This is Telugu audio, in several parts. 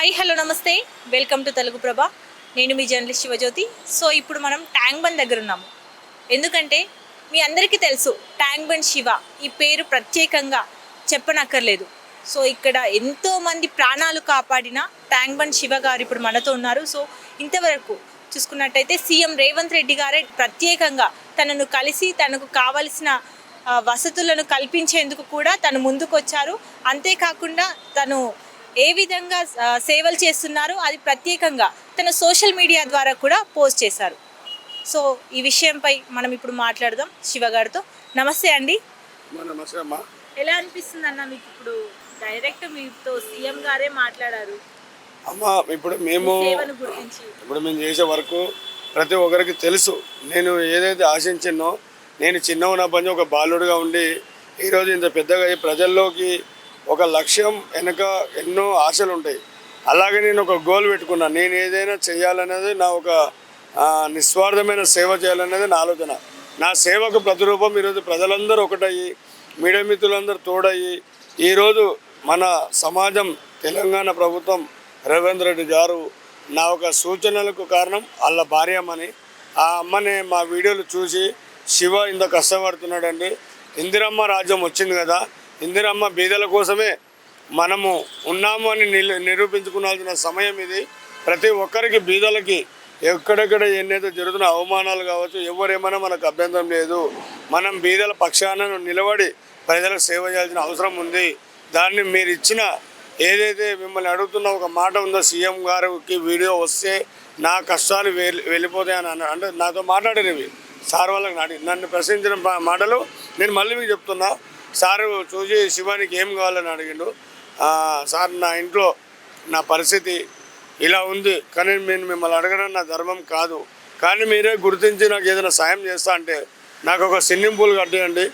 హాయ్ హలో నమస్తే వెల్కమ్ టు తెలుగు ప్రభ. నేను మీ జర్నలిస్ట్ శివజ్యోతి. సో ఇప్పుడు మనం ట్యాంక్ బండ్ దగ్గర ఉన్నాము. ఎందుకంటే మీ అందరికీ తెలుసు ట్యాంక్ బండ్ శివ ఈ పేరు ప్రత్యేకంగా చెప్పనక్కర్లేదు. సో ఇక్కడ ఎంతోమంది ప్రాణాలు కాపాడిన ట్యాంక్ బండ్ శివ గారు ఇప్పుడు మనతో ఉన్నారు. సో ఇంతవరకు చూసుకున్నట్టయితే సీఎం రేవంత్ రెడ్డి గారే ప్రత్యేకంగా తనను కలిసి తనకు కావలసిన వసతులను కల్పించేందుకు కూడా తను ముందుకు వచ్చారు. అంతేకాకుండా తను ఏ విధంగా సేవలు చేస్తున్నారో అది ప్రత్యేకంగా తన సోషల్ మీడియా ద్వారా కూడా పోస్ట్ చేశారు. సో ఈ విషయంపై మనం ఇప్పుడు మాట్లాడదాం శివ గారితో. నమస్తే అండి. ఎలా అనిపిస్తుంది అన్న మీకు ఇప్పుడు డైరెక్ట్ మీతో సీఎం గారే మాట్లాడారు? అమ్మా ఇప్పుడు మేము చేసే వరకు ప్రతి ఒక్కరికి తెలుసు. నేను ఏదైతే ఆశించినో, నేను చిన్న ఉన్నప్పటి ఒక బాలుడుగా ఉండి ఈరోజు ఇంత పెద్దగా ప్రజల్లోకి ఒక లక్ష్యం వెనక ఎన్నో ఆశలు ఉంటాయి. అలాగే నేను ఒక గోల్ పెట్టుకున్నాను. నేను ఏదైనా చేయాలనేది నా ఒక నిస్వార్థమైన సేవ చేయాలనేది నా ఆలోచన. నా సేవకు ప్రతిరూపం ఈరోజు ప్రజలందరూ ఒకటయ్యి, మీడియా మిత్రులందరూ తోడయ్యి ఈరోజు మన సమాజం తెలంగాణ ప్రభుత్వం రేవంత్ రెడ్డి గారు నా ఒక సూచనలకు కారణం వాళ్ళ భార్యమ్మని. ఆ అమ్మని మా వీడియోలు చూసి శివ ఇంత కష్టపడుతున్నాడండి, ఇందిరమ్మ రాజ్యం వచ్చింది కదా, ఇందిరమ్మ బీదల కోసమే మనము ఉన్నాము అని నిరూపించుకోవాల్సిన సమయం ఇది. ప్రతి ఒక్కరికి బీదలకి ఎక్కడెక్కడ ఎన్నైతే జరుగుతున్న అవమానాలు కావచ్చు, ఎవరేమైనా మనకు అభ్యంతరం లేదు. మనం బీదల పక్షాన నిలబడి ప్రజలకు సేవ చేయాల్సిన అవసరం ఉంది. దాన్ని మీరు ఇచ్చిన ఏదైతే మిమ్మల్ని అడుగుతున్న ఒక మాట ఉందో, సీఎం గారికి వీడియో వస్తే నా కష్టాలు వెళ్ళిపోతాయని అంటే నాతో మాట్లాడేవి సార్ వాళ్ళకి నన్ను ప్రశ్నించిన మాటలు నేను మళ్ళీ మీకు చెప్తున్నా. సారు చూసి శివానికి ఏం కావాలని అడిగిండు. సార్ నా ఇంట్లో నా పరిస్థితి ఇలా ఉంది, కానీ నేను మిమ్మల్ని అడగడం నా ధర్మం కాదు, కానీ మీరే గుర్తించి నాకు ఏదైనా సాయం చేస్తా అంటే నాకు ఒక స్విమ్మింగ్ పూల్ కట్టేయండి,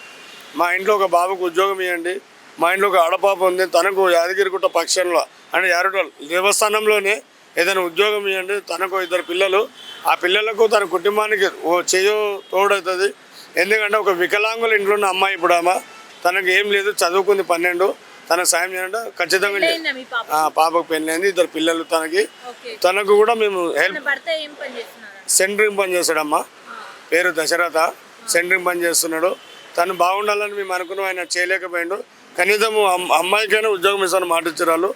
మా ఇంట్లో ఒక బాబుకు ఉద్యోగం ఇవ్వండి, మా ఇంట్లో ఒక ఆడపాప ఉంది తనకు యాదగిరిగుట్ట పక్షంలో అంటే యారుటల్ దేవస్థానంలోనే ఏదైనా ఉద్యోగం ఇవ్వండి, తనకు 2 పిల్లలు, ఆ పిల్లలకు తన కుటుంబానికి ఓ చెయ్యో తోడవుతుంది. ఎందుకంటే ఒక వికలాంగుల ఇంట్లో ఉన్న అమ్మాయి ఇప్పుడు ఆమె తనకు ఏం లేదు, చదువుకుంది 12, తనకు సాయం చేయాలంటే ఖచ్చితంగా పాపకు పెళ్ళైంది, 2 పిల్లలు తనకు కూడా మేము హెల్ప్. సెంటరింగ్ పని చేస్తాడమ్మా, పేరు దశరథ, సెంటరింగ్ పని చేస్తున్నాడు. తను బాగుండాలని మేము అనుకున్నాం, ఆయన చేయలేకపోయాడు. కనీసం అమ్మాయికైనా ఉద్యోగం ఇస్తాను మాట ఇచ్చారు.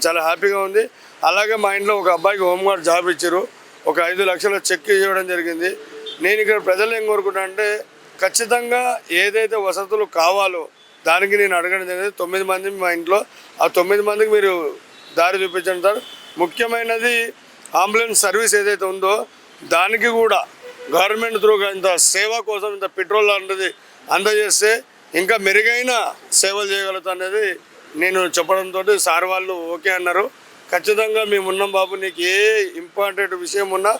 చాలా హ్యాపీగా ఉంది. అలాగే మా ఇంట్లో ఒక అబ్బాయికి హోంగార్డ్ జాబ్ ఇచ్చారు, ఒక 5 లక్షల చెక్ ఇవ్వడం జరిగింది. నేను ఇక్కడ ప్రజలు ఏం కోరుకుంటా అంటే ఖచ్చితంగా ఏదైతే వసతులు కావాలో దానికి నేను అడగడం జరిగింది. 9 మంది మా ఇంట్లో, ఆ 9 మందికి మీరు దారి చూపించండి సార్. ముఖ్యమైనది అంబులెన్స్ సర్వీస్ ఏదైతే ఉందో దానికి కూడా గవర్నమెంట్ త్రూ ఇంత సేవ కోసం ఇంత పెట్రోల్ లాంటిది అందజేస్తే ఇంకా మెరుగైన సేవలు చేయగలుగుతా అనేది నేను చెప్పడంతో సార్ వాళ్ళు ఓకే అన్నారు. ఖచ్చితంగా మేము ఉన్నాం బాబు, నీకు ఏ ఇంపార్టెంట్ విషయం ఉన్నా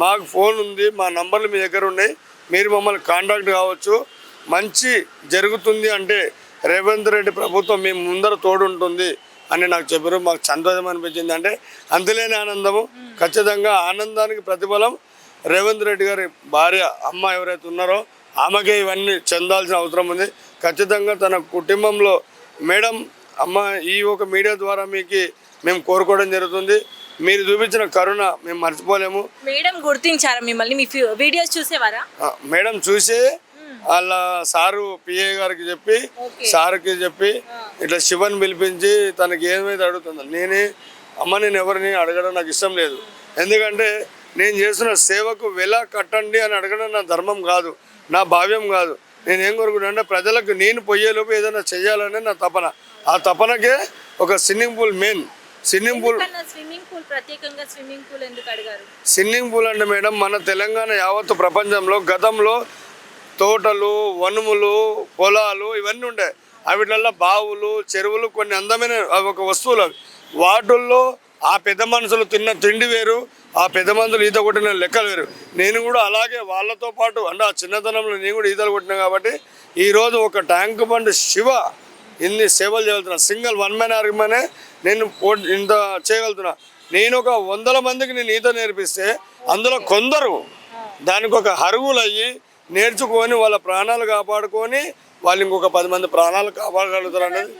మాకు ఫోన్ ఉంది, మా నంబర్లు మీ దగ్గర ఉన్నాయి, మీరు మమ్మల్ని కాంటాక్ట్ కావచ్చు. మంచి జరుగుతుంది అంటే రేవంత్ రెడ్డి ప్రభుత్వం మేము ముందర తోడుంటుంది అని నాకు చెప్పారు. మాకు సంతోషం అనిపించింది. అంటే అంతలేని ఆనందము. ఖచ్చితంగా ఆనందానికి ప్రతిఫలం రేవంత్ రెడ్డి గారి భార్య అమ్మ ఎవరైతే ఉన్నారో ఆమెకే ఇవన్నీ చెందాల్సిన అవసరం ఉంది. ఖచ్చితంగా తన కుటుంబంలో మేడం అమ్మ ఈ ఒక మీడియా ద్వారా మీకు మేము కోరుకోవడం జరుగుతుంది. మీరు చూపించిన కరుణ మేము మర్చిపోలేము. మేడం గుర్తించారా మిమ్మల్ని? మీ వీడియోస్ చూసేవారా? మేడం చూసి వాళ్ళ సారు పిఏ గారికి చెప్పి సార్కి చెప్పి ఇట్లా శివని పిలిపించి తనకి ఏమైతే అడుగుతుందో, నేను ఎవరిని అడగడం నాకు ఇష్టం లేదు. ఎందుకంటే నేను చేస్తున్న సేవకు వెల కట్టండి అని అడగడం నా ధర్మం కాదు, నా భావ్యం కాదు. నేను ఏం కోరుకుంటా అంటే ప్రజలకు నేను పోయేలోపు ఏదైనా చెయ్యాలనే నా తపన. ఆ తపనకే ఒక swimming pool main. Swimming pool swimming pool అంటే మేడం మన తెలంగాణ యావత్తు ప్రపంచంలో గతంలో తోటలు, వనుములు, పొలాలు ఇవన్నీ ఉంటాయి. అవిట్లలో బావులు, చెరువులు కొన్ని అందమైన ఒక వస్తువులు అవి. వాటిల్లో ఆ పెద్ద మనుషులు తిన్న తిండి వేరు, ఆ పెద్ద మనుషులు ఈత కొట్టిన లెక్కలు వేరు. నేను కూడా అలాగే వాళ్ళతో పాటు అంటే ఆ చిన్నతనంలో నేను కూడా ఈతలు కొట్టినా కాబట్టి ఈరోజు ఒక ట్యాంక్ బండ్ శివ ఇన్ని సేవలు చేయగలుగుతున్నా. సింగిల్ 1 మ్యాన్ ఆర్మీనే నేను ఇంత చేయగలుగుతున్నా. నేను ఒక 100 మందికి నేను ఈత నేర్పిస్తే అందులో కొందరు దానికి ఒక అర్హులు అయ్యి నేర్చుకొని వాళ్ళ ప్రాణాలు కాపాడుకొని వాళ్ళు ఇంకొక 10 మంది ప్రాణాలు కాపాడగలుగుతారు అనేది.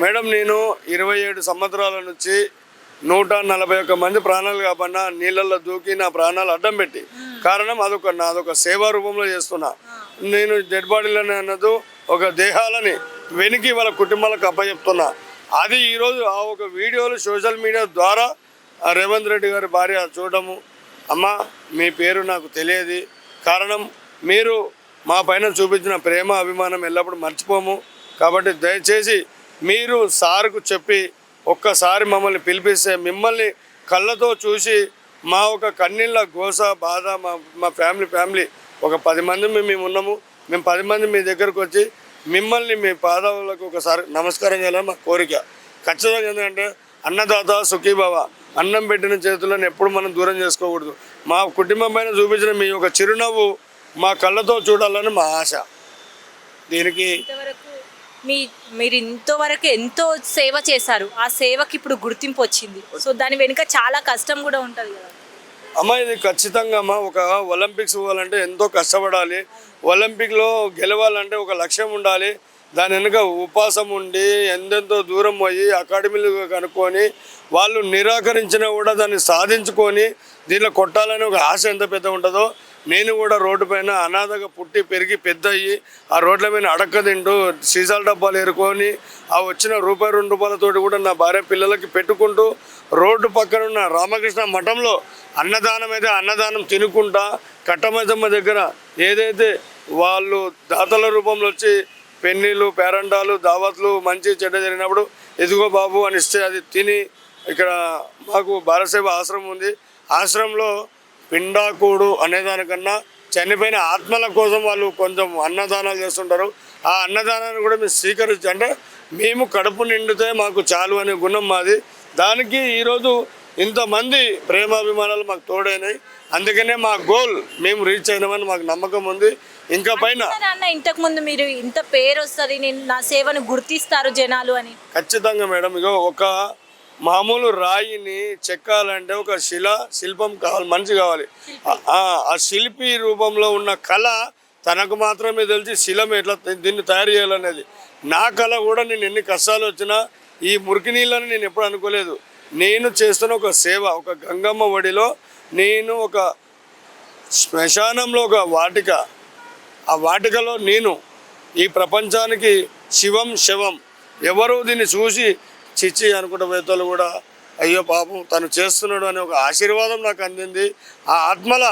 మేడం నేను 27 సంవత్సరాల నుంచి 141 మంది ప్రాణాలు కాకుండా నీళ్ళల్లో దూకి నా ప్రాణాలు అడ్డం పెట్టి కారణం నాదొక సేవా రూపంలో చేస్తున్నా. నేను డెడ్ బాడీలని అన్నది ఒక దేహాలని వెనికి వాళ్ళ కుటుంబాలకు అప్పచెప్తున్నా. అది ఈరోజు ఆ ఒక వీడియోలు సోషల్ మీడియా ద్వారా రేవంత్ రెడ్డి గారి భార్య చూడడము, అమ్మ మీ పేరు నాకు తెలియదు, కారణం మీరు మా పైన చూపించిన ప్రేమ అభిమానం ఎల్లప్పుడూ మర్చిపోము, కాబట్టి దయచేసి మీరు సార్కు చెప్పి ఒక్కసారి మమ్మల్ని పిలిపిస్తే మిమ్మల్ని కళ్ళతో చూసి మా ఒక కన్నీళ్ళ గోస బాధ మా ఫ్యామిలీ ఒక 10 మంది మేము ఉన్నాము, మేము 10 మంది మీ దగ్గరకు వచ్చి మిమ్మల్ని మీ పాదాలకు ఒకసారి నమస్కారం చేయాలని మా కోరిక. ఖచ్చితంగా ఎందుకంటే అన్నదాత సుఖీభావ, అన్నం పెట్టిన చేతులను ఎప్పుడు మనం దూరం చేసుకోకూడదు. మా కుటుంబం పైన చూపించిన మీ యొక్క చిరునవ్వు మా కళ్ళతో చూడాలని మా ఆశ. దీనికి మీరు ఇంతవరకు ఎంతో సేవ చేశారు, ఆ సేవకి ఇప్పుడు గుర్తింపు వచ్చింది. సో దాని వెనుక చాలా కష్టం కూడా ఉంటుంది కదా అమ్మ. ఇది ఖచ్చితంగా అమ్మ, ఒక ఒలింపిక్స్ పోవాలంటే ఎంతో కష్టపడాలి. ఒలింపిక్లో గెలవాలంటే ఒక లక్ష్యం ఉండాలి. దాని వెనుక ఉపవాసం ఉండి ఎంతెంతో దూరం పోయి అకాడమీలు కనుక్కొని వాళ్ళు నిరాకరించినా కూడా దాన్ని సాధించుకొని దీనిలో కొట్టాలని ఒక ఆశ ఎంత పెద్ద ఉంటుందో, నేను కూడా రోడ్డు పైన అనాథగా పుట్టి పెరిగి పెద్ద అయ్యి ఆ రోడ్ల మీద అడక్క తింటూ సీసాల డబ్బాలు ఏరుకొని ఆ వచ్చిన రూపాయి 2 రూపాయలతోటి కూడా నా భార్య పిల్లలకి పెట్టుకుంటూ రోడ్డు పక్కన ఉన్న రామకృష్ణ మఠంలో అన్నదానం అయితే అన్నదానం తినుకుంటా కట్టమైతమ్మ దగ్గర ఏదైతే వాళ్ళు దాతల రూపంలో వచ్చి పెన్నీళ్ళు పేరంటాలు దావత్లు మంచి చెడ్డ జరిగినప్పుడు ఎదుగో బాబు అని ఇస్తే అది తిని, ఇక్కడ మాకు భారతసేవ ఆశ్రమం ఉంది. ఆశ్రమంలో పిండాకుడు అనేదానికన్నా చనిపోయిన ఆత్మల కోసం వాళ్ళు కొంచెం అన్నదానాలు చేస్తుంటారు. ఆ అన్నదానాన్ని కూడా మేము స్వీకరించి అంటే మేము కడుపు నిండితే మాకు చాలు అనే గుణం మాది. దానికి ఈరోజు ఇంతమంది ప్రేమాభిమానాలు మాకు తోడైనాయి. అందుకనే మా గోల్ మేము రీచ్ అయినామని మాకు నమ్మకం ఉంది. ఇంకా పైన ఇంతకు ముందు మీరు ఇంత పేరు వస్తుంది, నేను నా సేవను గుర్తిస్తారు జనాలు అని. ఖచ్చితంగా మేడం, ఇగో ఒక మామూలు రాయిని చెక్కాలంటే ఒక శిల్పం కావాలి, మనిషి కావాలి. ఆ శిల్పి రూపంలో ఉన్న కళ తనకు మాత్రమే తెలిసి శిలం ఎట్లా దీన్ని తయారు చేయాలనేది. నా కళ కూడా నేను ఎన్ని కష్టాలు వచ్చినా ఈ మురికి నీళ్ళని నేను ఎప్పుడు అనుకోలేదు. నేను చేస్తున్న ఒక సేవ, ఒక గంగమ్మ ఒడిలో నేను ఒక శ్మశానంలో ఒక వాటిక, ఆ వాటికలో నేను ఈ ప్రపంచానికి శివం శవం ఎవరు దీన్ని చూసి చిచ్చి అనుకుంటే వేతలు కూడా అయ్యో పాపం తను చేస్తున్నాడు అనే ఒక ఆశీర్వాదం నాకు అందింది. ఆ ఆత్మల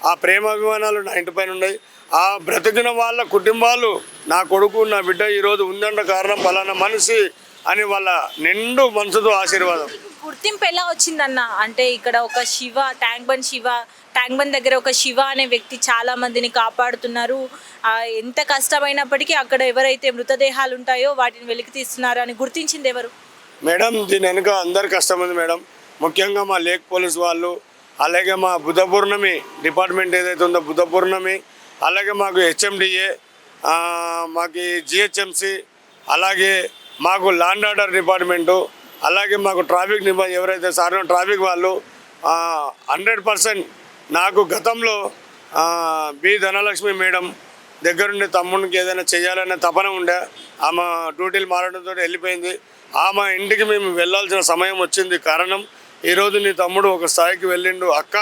ఆ ప్రేమాభిమానాలు నా ఇంటి పైన ఉన్నాయి. ఆ బ్రతికిన వాళ్ళ కుటుంబాలు నా కొడుకు నా బిడ్డ ఈరోజు ఉందంట కారణం పలానా మనిషి అని వాళ్ళ నిండు మనసుతో ఆశీర్వాదం. గుర్తింపు ఎలా వచ్చిందన్న అంటే ఇక్కడ ఒక ట్యాంక్ బండ్ దగ్గర ఒక శివ అనే వ్యక్తి చాలా మందిని కాపాడుతున్నారు. ఎంత కష్టమైనప్పటికీ అక్కడ ఎవరైతే మృతదేహాలు ఉంటాయో వాటిని వెలికి తీస్తున్నారు అని గుర్తించింది ఎవరు? మేడం దీని వెనుక అందరు కష్టం ఉంది మేడం. ముఖ్యంగా మా లేక్ పోలీస్ వాళ్ళు, అలాగే మా బుధ పూర్ణమి డిపార్ట్మెంట్ ఏదైతే ఉందో బుధ పూర్ణమి, అలాగే మాకు హెచ్ఎండిఏ, మాకు జిహెచ్ఎంసి, అలాగే మాకు ల్యాండ్ ఆర్డర్ డిపార్ట్మెంటు, అలాగే మాకు ట్రాఫిక్ ఎవరైతే సార్ ట్రాఫిక్ వాళ్ళు 100% నాకు గతంలో బి ధనలక్ష్మి మేడం దగ్గరుండి తమ్ముడికి ఏదైనా చేయాలనే తపన ఉండే. ఆమె డ్యూటీలు మారడంతో వెళ్ళిపోయింది. ఆమె ఇంటికి మేము వెళ్ళాల్సిన సమయం వచ్చింది. కారణం ఈరోజు నీ తమ్ముడు ఒక స్థాయికి వెళ్ళిండు అక్క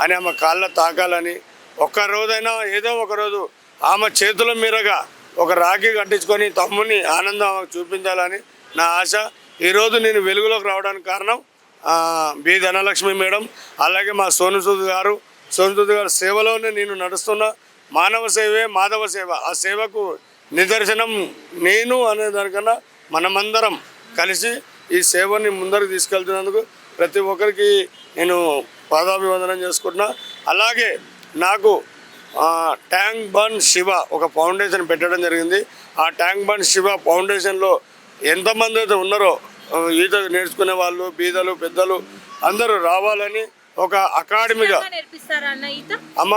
అని ఆమె కాళ్ళ తాకాలని, ఒక్క రోజైనా ఏదో ఒక రోజు ఆమె చేతుల మీదుగా ఒక రాఖీ కట్టించుకొని తమ్ముడిని ఆనందం చూపించాలని నా ఆశ. ఈరోజు నేను వెలుగులోకి రావడానికి కారణం బి ధనలక్ష్మి మేడం, అలాగే మా సోనుసూద్ గారు సేవలోనే నేను నడుస్తున్న. మానవ సేవే మాధవ సేవ, ఆ సేవకు నిదర్శనం నేను అనేదానికన్నా మనమందరం కలిసి ఈ సేవని ముందరకు తీసుకెళ్తున్నందుకు ప్రతి ఒక్కరికి నేను పాదాభివందనం చేసుకుంటున్నా. అలాగే నాకు ట్యాంక్ బండ్ శివ ఒక ఫౌండేషన్ పెట్టడం జరిగింది. ఆ ట్యాంక్ బండ్ శివ ఫౌండేషన్లో ఎంతమంది అయితే ఉన్నారో ఈత నేర్చుకునే వాళ్ళు బీదలు పెద్దలు అందరూ రావాలని ఒక అకాడమీగా అమ్మ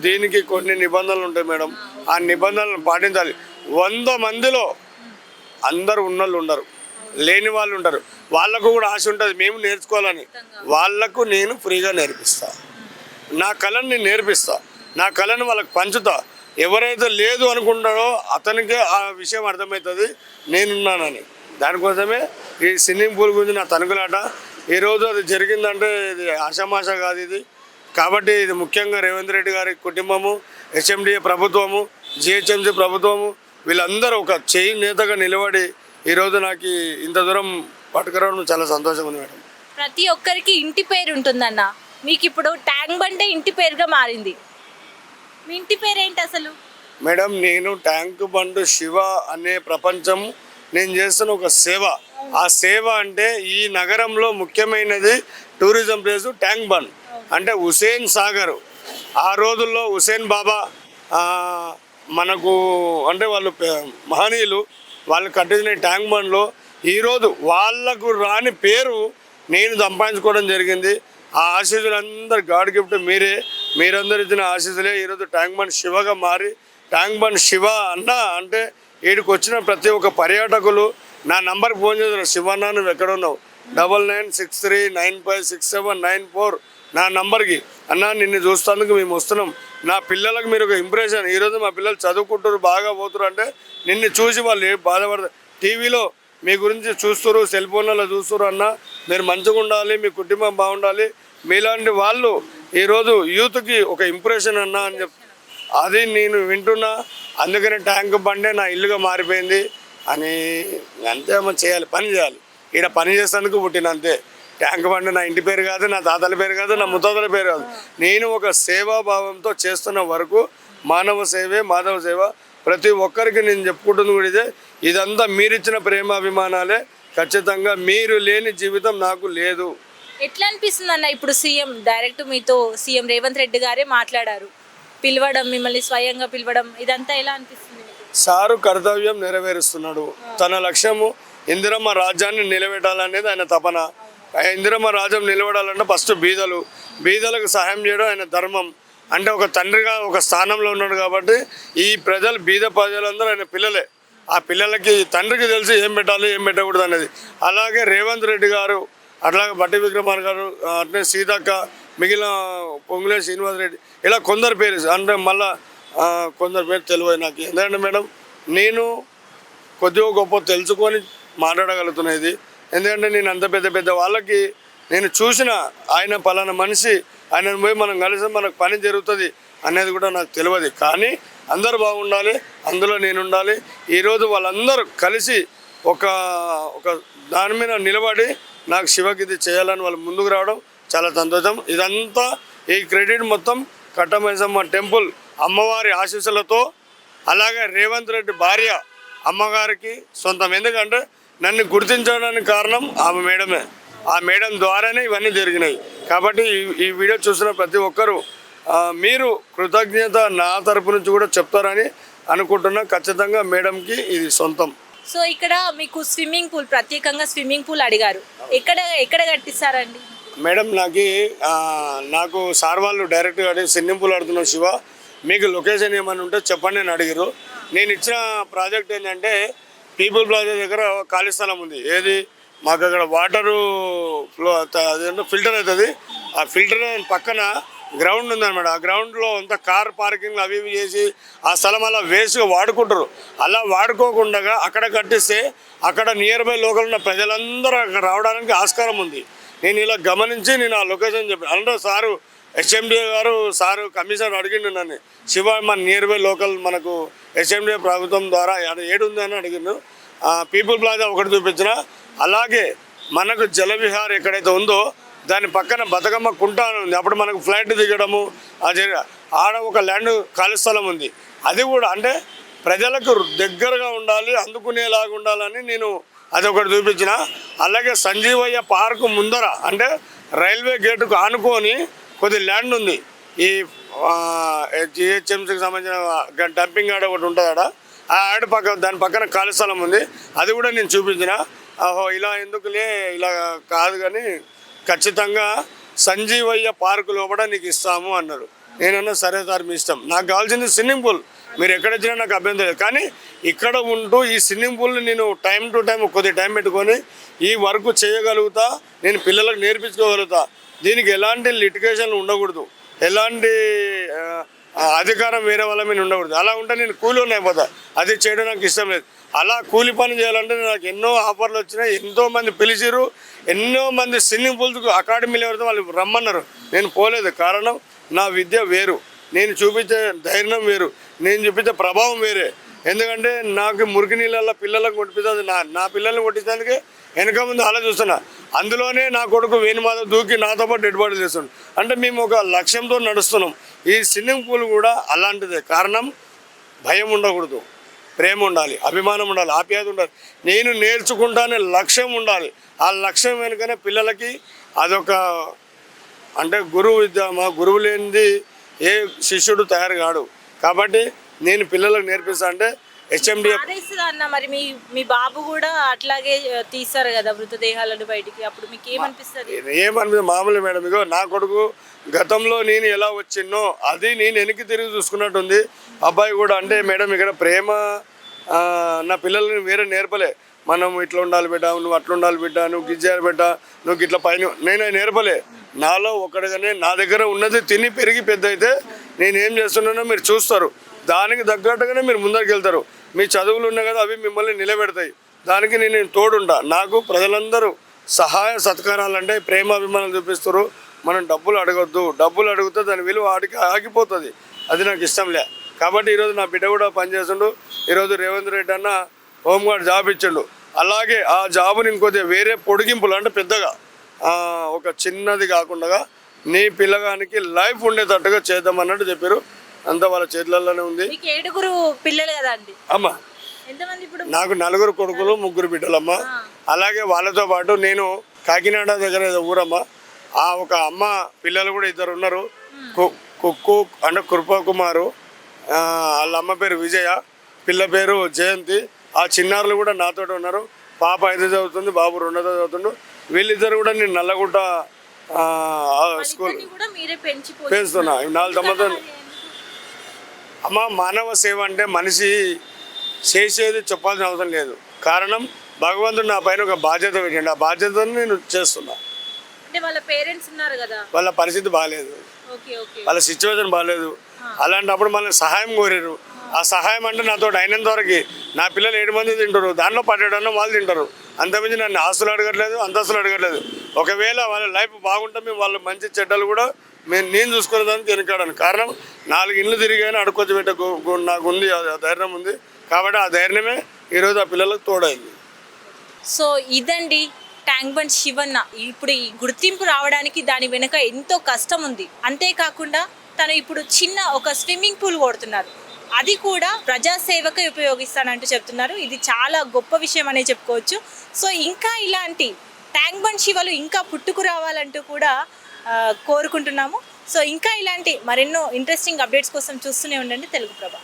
దీనికి కొన్ని నిబంధనలు ఉంటాయి మేడం. ఆ నిబంధనలను పాటించాలి. 100 మందిలో అందరు ఉన్నోళ్ళు ఉండరు, లేని వాళ్ళు ఉంటారు. వాళ్ళకు కూడా ఆశ ఉంటుంది మేము నేర్చుకోవాలని. వాళ్ళకు నేను ఫ్రీగా నేర్పిస్తా, నా కళను నేను నేర్పిస్తా, నా కళను వాళ్ళకి పంచుతా. ఎవరైతే లేదు అనుకుంటారో అతనికే ఆ విషయం అర్థమవుతుంది నేనున్నానని. దానికోసమే ఈ స్విమ్మింగ్ పూల్ గురించి నా తణుకులాట. ఈరోజు అది జరిగిందంటే ఇది ఆషామాష కాదు ఇది. కాబట్టి ఇది ముఖ్యంగా రేవంత్ రెడ్డి గారి కుటుంబము, హెచ్ఎండిఏ ప్రభుత్వము, జిహెచ్ఎంసీ ప్రభుత్వము వీళ్ళందరూ ఒక చేయి నేతగా నిలబడి ఈరోజు నాకు ఇంత దూరం పట్టుకురావడం చాలా సంతోషం ఉంది మేడం. ప్రతి ఒక్కరికి ఇంటి పేరు ఉంటుందన్న. మీకు ఇప్పుడు ట్యాంక్ బండే ఇంటి పేరుగా మారింది. మీ ఇంటి పేరు ఏంటి అసలు? మేడం నేను ట్యాంక్ బండ్ శివ అనే ప్రపంచం నేను చేస్తున్న ఒక సేవ. ఆ సేవ అంటే ఈ నగరంలో ముఖ్యమైనది టూరిజం ప్లేసు ట్యాంక్ బండ్. అంటే హుసేన్ సాగర్ ఆ రోజుల్లో హుసేన్ బాబా మనకు అంటే వాళ్ళు మహనీయులు వాళ్ళు కట్టించిన ట్యాంక్ బండ్లో ఈరోజు వాళ్లకు రాని పేరు నేను సంపాదించుకోవడం జరిగింది. ఆ ఆశీస్సులు అందరు గాడ్ గిఫ్ట్ మీరందరు ఇచ్చిన ఆశీస్సులే ఈరోజు ట్యాంక్ బండ్ శివగా మారి ట్యాంక్ బండ్ శివ అన్న అంటే వీడికి వచ్చిన ప్రతి ఒక్క పర్యాటకులు నా నంబర్కి ఫోన్ చేస్తారు, శివన్న నువ్వు ఎక్కడున్నావు, 9963956794 నా నంబర్కి అన్న నిన్ను చూస్తానికి మేము వస్తున్నాం. నా పిల్లలకు మీరు ఒక ఇంప్రెషన్. ఈరోజు మా పిల్లలు చదువుకుంటారు బాగా పోతారు అంటే నిన్ను చూసి వాళ్ళు బాధపడతారు. టీవీలో మీ గురించి చూస్తారు, సెల్ ఫోన్లలో చూస్తారు అన్న మీరు మంచిగా ఉండాలి, మీ కుటుంబం బాగుండాలి, మీలాంటి వాళ్ళు ఈరోజు యూత్కి ఒక ఇంప్రెషన్ అన్న అని అది నేను వింటున్నా. అందుకనే ట్యాంక్ బండే నా ఇల్లుగా మారిపోయింది అని అంతే. చేయాలి, పని చేయాలి. ఈడ పని చేసేందుకు పుట్టిన అంతే. ట్యాంక్ బండి నా ఇంటి పేరు కాదు, నా తాతల పేరు కాదు, నా ముత్తాతల పేరు కాదు. నేను ఒక సేవాభావంతో చేస్తున్న వరకు మానవ సేవే మాధవ సేవ. ప్రతి ఒక్కరికి నేను చెప్పుకుంటుంది కూడా ఇదే. ఇదంతా మీరిచ్చిన ప్రేమాభిమానాలే. ఖచ్చితంగా మీరు లేని జీవితం నాకు లేదు. ఎట్లా అనిపిస్తుంది అన్న ఇప్పుడు సీఎం డైరెక్ట్ మీతో సీఎం రేవంత్ రెడ్డి గారే మాట్లాడారు, పిలవడం, మిమ్మల్ని స్వయంగా పిలవడం, ఇదంతా ఎలా అనిపిస్తుంది? సారు కర్తవ్యం నెరవేరుస్తున్నాడు. తన లక్ష్యము ఇందిరమ్మ రాజ్యాన్ని నిలబెట్టాలనేది ఆయన తపన. ఇందిరమ్మ రాజ్యం నిలబడాలంటే ఫస్ట్ బీదలకు సహాయం చేయడం ఆయన ధర్మం. అంటే ఒక తండ్రిగా ఒక స్థానంలో ఉన్నాడు కాబట్టి ఈ ప్రజలు బీద ప్రజలందరూ ఆయన పిల్లలే. ఆ పిల్లలకి తండ్రికి తెలిసి ఏం పెట్టాలి ఏం పెట్టకూడదు అనేది. అలాగే రేవంత్ రెడ్డి గారు, అట్లాగే బట్టి విక్రమార్ గారు, అట్లే సీతక్క, మిగిలిన పొంగులే శ్రీనివాస్ రెడ్డి, ఇలా కొందరు పేరు అంటే మళ్ళా కొందరు పేరు తెలియదు నాకు. ఎందుకంటే మేడం నేను కొద్దిగా గొప్ప తెలుసుకొని మాట్లాడగలుగుతున్నది. ఎందుకంటే నేను అంత పెద్ద వాళ్ళకి నేను చూసిన ఆయన పలానా మనిషి, ఆయనను పోయి మనం కలిసి మనకు పని జరుగుతుంది అనేది కూడా నాకు తెలియదు. కానీ అందరూ బాగుండాలి, అందులో నేను ఉండాలి. ఈరోజు వాళ్ళందరూ కలిసి ఒక దాని మీద నిలబడి నాకు శివగిరి చేయాలని వాళ్ళు ముందుకు రావడం చాలా సంతోషం. ఇదంతా ఈ క్రెడిట్ మొత్తం కట్టమైసమ్మ టెంపుల్ అమ్మవారి ఆశీస్సులతో, అలాగే రేవంత్ రెడ్డి భార్య అమ్మగారికి సొంతం. ఎందుకంటే నన్ను గుర్తించడానికి కారణం ఆమె మేడమే. ఆ మేడం ద్వారానే ఇవన్నీ జరిగినాయి. కాబట్టి ఈ వీడియో చూసిన ప్రతి ఒక్కరూ మీరు కృతజ్ఞత నా తరపు నుంచి కూడా చెప్తారని అనుకుంటున్నా. ఖచ్చితంగా మేడంకి ఇది సొంతం. సో ఇక్కడ మీకు స్విమ్మింగ్ పూల్, ప్రత్యేకంగా స్విమ్మింగ్ పూల్ అడిగారు, ఎక్కడ కట్టిస్తారండి? మేడం నాకు సార్ వాళ్ళు డైరెక్ట్గా అడిగి స్విమ్మింగ్ పూల్ ఆడుతున్నాం శివ, మీకు లొకేషన్ ఏమైనా ఉంటే చెప్పండి అని అడిగారు. నేను ఇచ్చిన ప్రాజెక్ట్ ఏంటంటే పీపుల్ ప్లాజా దగ్గర ఖాళీ స్థలం ఉంది. ఏది మాకు అక్కడ వాటరు ఫ్లో అదేంటో ఫిల్టర్ అవుతుంది. ఆ ఫిల్టర్ పక్కన గ్రౌండ్ ఉందన్నమాట. ఆ గ్రౌండ్లో అంత కార్ పార్కింగ్ అవి ఇవి చేసి ఆ స్థలం అలా వేస్ట్గా వాడుకుంటారు. అలా వాడుకోకుండా అక్కడ కట్టిస్తే అక్కడ నియర్ బై లోకల్ ఉన్న ప్రజలందరూ అక్కడ రావడానికి ఆస్కారం ఉంది. నేను ఇలా గమనించి నేను ఆ లొకేషన్ చెప్పాను. అంటే సారు హెచ్ఎండిఏ గారు సారు కమిషనర్ అడిగిండు నన్ను, శివ మన నియర్ బై లోకల్ మనకు హెచ్ఎండిఏ ప్రభుత్వం ద్వారా ఏడు ఉంది అని అడిగిండు. పీపుల్ ప్లాజా ఒకటి చూపించిన, అలాగే మనకు జలవిహార్ ఎక్కడైతే ఉందో దాని పక్కన బతుకమ్మ కుంట ఉంది. అప్పుడు మనకు ఫ్లైట్ దిగడము అది ఆడ ఒక ల్యాండ్ ఖాళీ స్థలం ఉంది. అది కూడా అంటే ప్రజలకు దగ్గరగా ఉండాలి, అందుకునేలాగా ఉండాలని నేను అది ఒకటి చూపించిన. అలాగే సంజీవయ్య పార్కు ముందర అంటే రైల్వే గేటుకు ఆనుకొని కొద్ది ల్యాండ్ ఉంది. ఈ జిహెచ్ఎంసీకి సంబంధించిన డంపింగ్ యార్డ్ ఒకటి ఉంటుంది. ఆ యార్డ్ దాని పక్కన ఖాళీ స్థలం ఉంది. అది కూడా నేను చూపించిన. ఇలా ఎందుకులే ఇలా కాదు కానీ ఖచ్చితంగా సంజీవయ్య పార్కు లోపల నీకు ఇస్తాము అన్నారు. నేనన్నా సరే సార్ మీ ఇష్టం, నాకు కావాల్సింది స్విమ్మింగ్ పూల్, మీరు ఎక్కడొచ్చినా నాకు అభ్యంతరం లేదు. కానీ ఇక్కడ ఉంటూ ఈ స్విమ్మింగ్ పూల్ని నేను టైం టు టైం కొద్ది టైం పెట్టుకొని ఈ వర్క్ చేయగలుగుతా, నేను పిల్లలకు నేర్పించుకోగలుగుతా. దీనికి ఎలాంటి లిటిగేషన్లు ఉండకూడదు, ఎలాంటి అధికారం వేరే వాళ్ళ మీద ఉండకూడదు. అలా ఉంటే నేను కూలీని అయిపోతా. అది చేయడం నాకు ఇష్టం లేదు. అలా కూలి పని చేయాలంటే నాకు ఎన్నో ఆఫర్లు వచ్చినాయి, ఎంతోమంది పిలిచిరు, ఎన్నో మంది స్విమ్మింగ్ పూల్స్కు అకాడమీలు ఎవరితో వాళ్ళు రమ్మన్నారు. నేను పోలేదు. కారణం నా విద్య వేరు, నేను చూపించే ధైర్యం వేరు, నేను చూపించే ప్రభావం వేరే. ఎందుకంటే నాకు మురికి నీళ్ళల్లో పిల్లలకు కొట్టిస్తుంది, నా పిల్లల్ని కొట్టించేందుకే వెనక ముందు అలా చూస్తున్నా. అందులోనే నా కొడుకు వేణుమాధవ్ దూకి నాతో పాటు డెడ్ బాడీ చేస్తున్నాడు. అంటే మేము ఒక లక్ష్యంతో నడుస్తున్నాం. ఈ స్విమ్మింగ్ పూల్ కూడా అలాంటిదే. కారణం భయం ఉండకూడదు, ప్రేమ ఉండాలి, అభిమానం ఉండాలి, ఆప్యాయత ఉండాలి. నేను నేర్చుకుంటానే లక్ష్యం ఉండాలి. ఆ లక్ష్యం వెనుకనే పిల్లలకి అదొక అంటే గురువు విద్య. మా గురువు లేనిది ఏ శిష్యుడు తయారు కాడు. కాబట్టి నేను పిల్లలకు నేర్పిస్తా. అంటే హెచ్ఎండిఏ అన్న మరి మీ బాబు కూడా అట్లాగే తీస్తారు కదా మృతదేహాలను బయటికి, అప్పుడు మీకు ఏమనిపిస్తుంది? ఏమనిపిస్తుంది మామూలు మేడం. ఇగో నా కొడుకు గతంలో నేను ఎలా వచ్చిన్నో అది నేను వెనక్కి తిరిగి చూసుకున్నట్టుంది. అబ్బాయి కూడా అంటే మేడం ఇక్కడ ప్రేమ నా పిల్లల్ని వేరే నేర్పలే. మనం ఇట్లా ఉండాలి బిడ్డ, నువ్వు అట్లా ఉండాలి బిడ్డ, నువ్వు గిజ్జాలి బిడ్డ, నువ్వు ఇట్లా పైన నేను నేర్పలే. నాలో ఒకటిగానే నా దగ్గర ఉన్నది తిని పెరిగి పెద్ద అయితే నేను ఏం చేస్తున్నానో మీరు చూస్తారు. దానికి తగ్గట్టుగానే మీరు ముందరికి వెళ్తారు. మీ చదువులు ఉన్నాయి కదా, అవి మిమ్మల్ని నిలబెడతాయి. దానికి నేను తోడుంటా. నాకు ప్రజలందరూ సహాయ సత్కారాలు అంటే ప్రేమాభిమానాలు చూపిస్తారు. మనం డబ్బులు అడగొద్దు. డబ్బులు అడిగితే దాని విలువ ఆడికి ఆగిపోతుంది. అది నాకు ఇష్టంలే. కాబట్టి ఈరోజు నా బిడ్డ కూడా పనిచేస్తుండు. ఈరోజు రేవంత్ రెడ్డి అన్న హోంగార్డ్ జాబ్ ఇచ్చిండు. అలాగే ఆ జాబుని ఇంకొద్దిగా వేరే పొడిగింపులు అంటే పెద్దగా ఒక చిన్నది కాకుండా నీ పిల్లగానికి లైఫ్ ఉండేటట్టుగా చేద్దామన్నట్టు చెప్పారు. అంతా వాళ్ళ చేతులలోనే ఉంది. మీకు 7 పిల్లలు కదా అండి? అమ్మ ఎంతమంది ఇప్పుడు? నాకు 4 కొడుకులు 3 బిడ్డలమ్మ. అలాగే వాళ్ళతో పాటు నేను కాకినాడ దగ్గర ఊరమ్మ. ఆ ఒక అమ్మ పిల్లలు కూడా 2 ఉన్నారు. కుక్కు అంటే కృపకుమారు, వాళ్ళ అమ్మ పేరు విజయ, పిల్ల పేరు జయంతి. ఆ చిన్నారులు కూడా నాతో ఉన్నారు. పాప 5వ చదువుతుంది, బాబు 2వ చదువుతుండు. వీళ్ళిద్దరు కూడా నేను నల్లగుట్ట స్కూల్ పెంచుతున్నా. 4 సంవత్సరాలు. అమ్మ మానవ సేవ అంటే మనిషి చేసేది చెప్పాల్సిన అవసరం లేదు. కారణం భగవంతుడు నా పైన ఒక బాధ్యత పెట్టండి. ఆ బాధ్యతను నేను చేస్తున్నా. అంటే వాళ్ళ పేరెంట్స్ ఉన్నారు కదా, వాళ్ళ పరిస్థితి బాగాలేదు, వాళ్ళ సిచ్యువేషన్ బాగాలేదు. అలాంటప్పుడు మనల్ని సహాయం కోరారు. ఆ సహాయం అంటే నాతో అయినంత వరకు నా పిల్లలు 7 మంది తింటారు, దాంట్లో 17 వాళ్ళు తింటారు. అంతమించి నన్ను ఆస్తులు అడగట్లేదు, అంతస్తులు అడగట్లేదు. ఒకవేళ వాళ్ళ లైఫ్ బాగుంటే మేము వాళ్ళ మంచి చెడ్డలు కూడా నేను చూసుకునేదానికి వెనకాడను. కారణం 4 ఇళ్ళు తిరిగానే అడుక్కొచ్చి పెట్టే నాకు ఉంది, ఆ ధైర్యం ఉంది. కాబట్టి ఆ ధైర్యమే ఈరోజు ఆ పిల్లలకు తోడైంది. సో ఇదండి ట్యాంక్ బండ్ శివన్న. ఇప్పుడు ఈ గుర్తింపు రావడానికి దాని వెనుక ఎంతో కష్టం ఉంది. అంతేకాకుండా తను ఇప్పుడు చిన్న ఒక స్విమ్మింగ్ పూల్ కొడుతున్నారు. అది కూడా ప్రజాసేవకే ఉపయోగిస్తానంటూ చెప్తున్నారు. ఇది చాలా గొప్ప విషయం అనే చెప్పుకోవచ్చు. సో ఇంకా ఇలాంటి ట్యాంక్ బండ్ శివలు ఇంకా పుట్టుకు రావాలంటూ కూడా కోరుకుంటున్నాము. సో ఇంకా ఇలాంటి మరెన్నో ఇంట్రెస్టింగ్ అప్డేట్స్ కోసం చూస్తూనే ఉండండి తెలుగు ప్రభ.